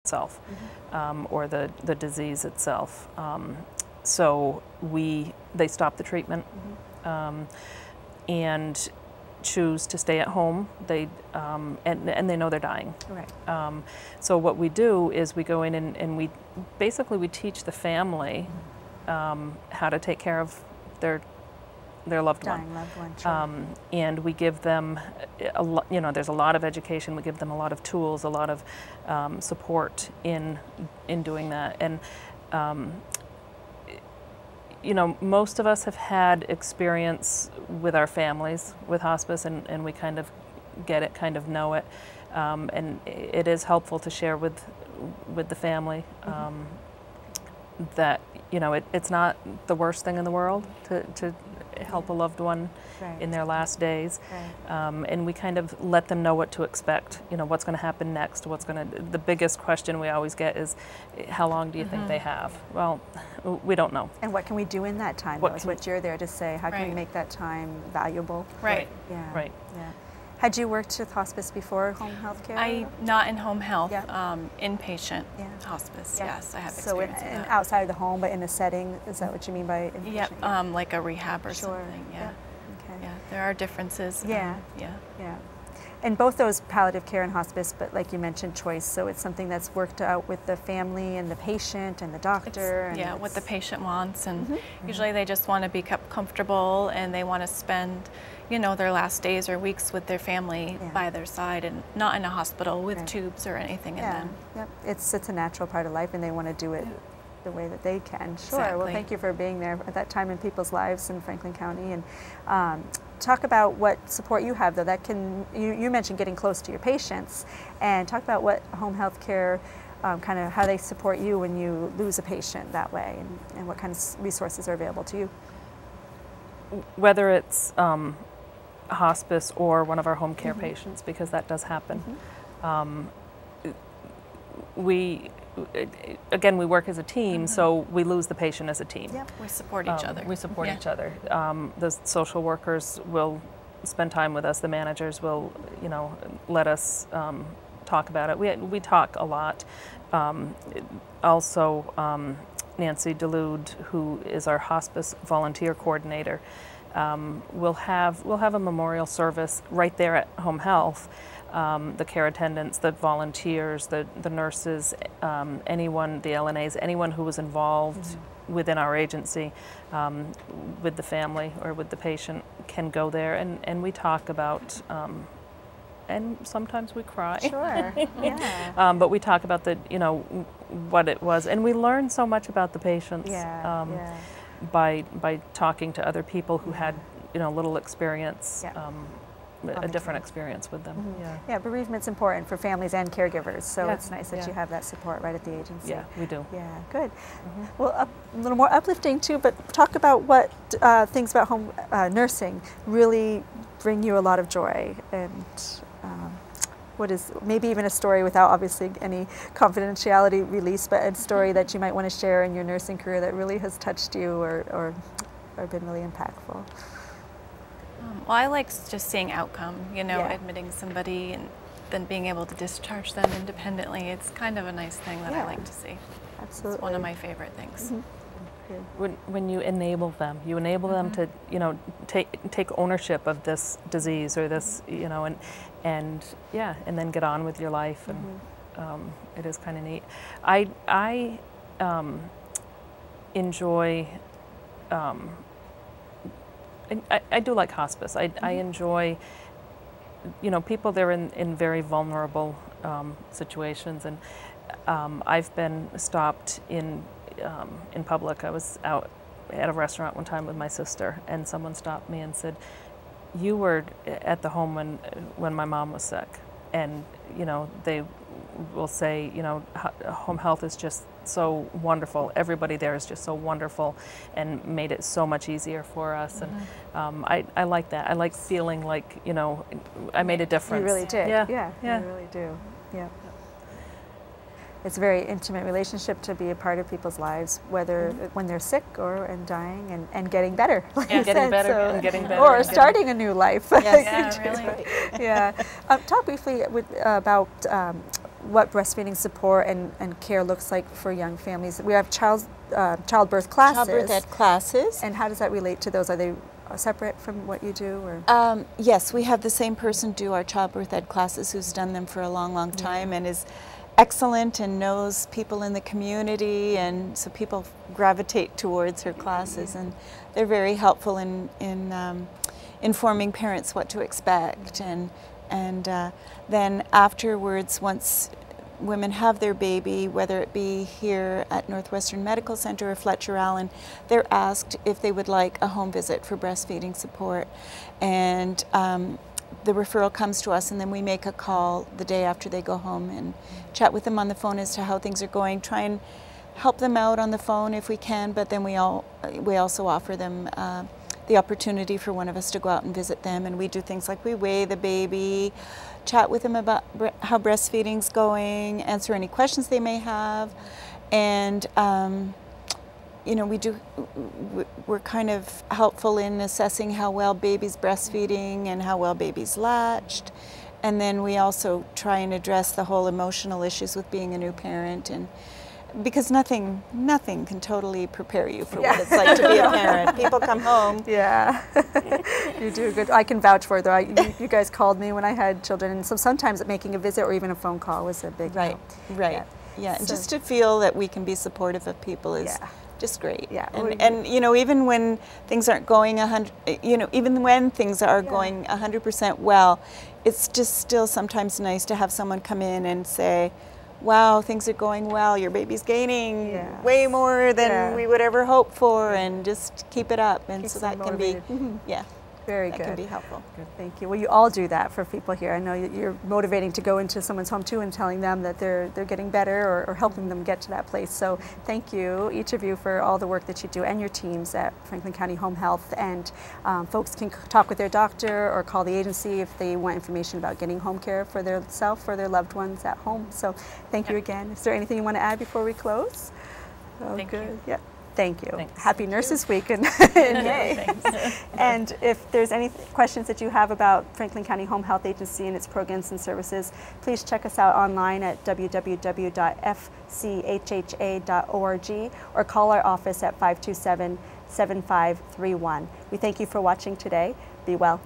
itself, or the disease itself. So they stop the treatment and choose to stay at home. And they know they're dying. Right. So what we do is we go in and we teach the family how to take care of their loved one. Dying loved one. Sure. And we give them there's a lot of education. We give them a lot of tools, a lot of support in doing that. And most of us have had experience with our families with hospice, and we kind of get it, kind of know it, and it is helpful to share with the family that it's not the worst thing in the world to help a loved one in their last days, and we kind of let them know what to expect. What's going to happen next. The biggest question we always get is, how long do you think they have? Well, we don't know. And what can we do in that time? That's what you're there to say. How can we make that time valuable? Right. Yeah. Right. Yeah. Had you worked with hospice before, home health care? Not in home health, Yeah. Inpatient hospice, yes, I have so experience in that. outside of the home, but in a setting, is that what you mean by inpatient? Yeah, like a rehab or Sure. something, yeah. Okay. Yeah, there are differences. Yeah. Yeah. Yeah. And both those, palliative care and hospice, but like you mentioned, choice, so it's something that's worked out with the family and the patient and the doctor. And what the patient wants, and usually they just want to be kept comfortable, and they want to spend their last days or weeks with their family by their side, and not in a hospital with tubes or anything in them. Yep. It's a natural part of life, and they want to do it the way that they can. Sure. Exactly. Well, thank you for being there at that time in people's lives in Franklin County. And talk about what support you have, though. That you mentioned getting close to your patients, and talk about what home health care, kind of how they support you when you lose a patient that way, and what kind of resources are available to you. Whether it's hospice or one of our home care patients, because that does happen. We work as a team, so we lose the patient as a team. Yep. We support each other. We support each other. The social workers will spend time with us. The managers will, let us talk about it. We talk a lot. Also, Nancy DeLude, who is our hospice volunteer coordinator, we'll have a memorial service right there at home health. The care attendants, the volunteers, the nurses, anyone, the LNAs, anyone who was involved within our agency with the family or with the patient can go there, and we talk about, and sometimes we cry. Sure. Yeah. But we talk about what it was, and we learn so much about the patients. By talking to other people who had little experience, a different experience with them. Yeah, bereavement's important for families and caregivers, so it's nice that you have that support right at the agency. Yeah, we do. Yeah, good. Well, a little more uplifting too, but talk about what things about home nursing really bring you a lot of joy, and what is maybe even a story without obviously any confidentiality release, but a story that you might want to share in your nursing career that really has touched you or been really impactful. Well, I like just seeing outcome, admitting somebody and then being able to discharge them independently. It's kind of a nice thing that I like to see. Absolutely. It's one of my favorite things. When you enable them, them to take ownership of this disease or this, and then get on with your life, and it is kind of neat. I enjoy. I do like hospice. I enjoy, people there in very vulnerable situations, and I've been stopped in public. I was out at a restaurant one time with my sister, and someone stopped me and said, "You were at the home when my mom was sick," and they will say, home health is just so wonderful. Everybody there is just so wonderful, and made it so much easier for us. And I like that. I like feeling like I made a difference. You really did. Yeah. You really do. Yeah. It's a very intimate relationship to be a part of people's lives, whether when they're sick and dying and getting better. Like getting better and getting better. Or starting a new life. Yes, really. Yeah. Talk briefly about what breastfeeding support and care looks like for young families. We have childbirth classes. Childbirth ed classes. And how does that relate to those? Are they separate from what you do? Or? Yes, we have the same person do our childbirth ed classes who's done them for a long, long time and is excellent and knows people in the community, and so people gravitate towards her classes, and they're very helpful in informing parents what to expect, and then afterwards, once women have their baby, whether it be here at Northwestern Medical Center or Fletcher Allen, they're asked if they would like a home visit for breastfeeding support, and the referral comes to us, and then we make a call the day after they go home and chat with them on the phone as to how things are going, try and help them out on the phone if we can, but then we also offer them the opportunity for one of us to go out and visit them, and we do things like we weigh the baby, chat with them about how breastfeeding's going, answer any questions they may have, and you know, we're kind of helpful in assessing how well baby's breastfeeding and how well baby's latched. And then we also try and address the whole emotional issues with being a new parent, and because nothing can totally prepare you for what it's like to be a parent. People come home. Yeah, you do good. I can vouch for it, though. You guys called me when I had children, and so sometimes making a visit or even a phone call was a big help. Right. Yeah. And just to feel that we can be supportive of people is just great. Yeah. And you know, even when things aren't going 100%, you know, even when things are going 100% well, it's just still sometimes nice to have someone come in and say, wow, things are going well, your baby's gaining way more than we would ever hope for, and just keep it up. And so that can be, very good. That can be helpful. Good, thank you. Well, you all do that for people here. I know you're motivating to go into someone's home too and telling them that they're getting better, or helping them get to that place. So thank you, each of you, for all the work that you do, and your teams at Franklin County Home Health. And folks can talk with their doctor or call the agency if they want information about getting home care for their self or their loved ones at home. So thank you again. Is there anything you want to add before we close? Oh, thank you. Yeah. Thank you. Thanks. Happy Nurses Week in May. And if there's any questions that you have about Franklin County Home Health Agency and its programs and services, please check us out online at www.fchha.org or call our office at 527-7531. We thank you for watching today. Be well.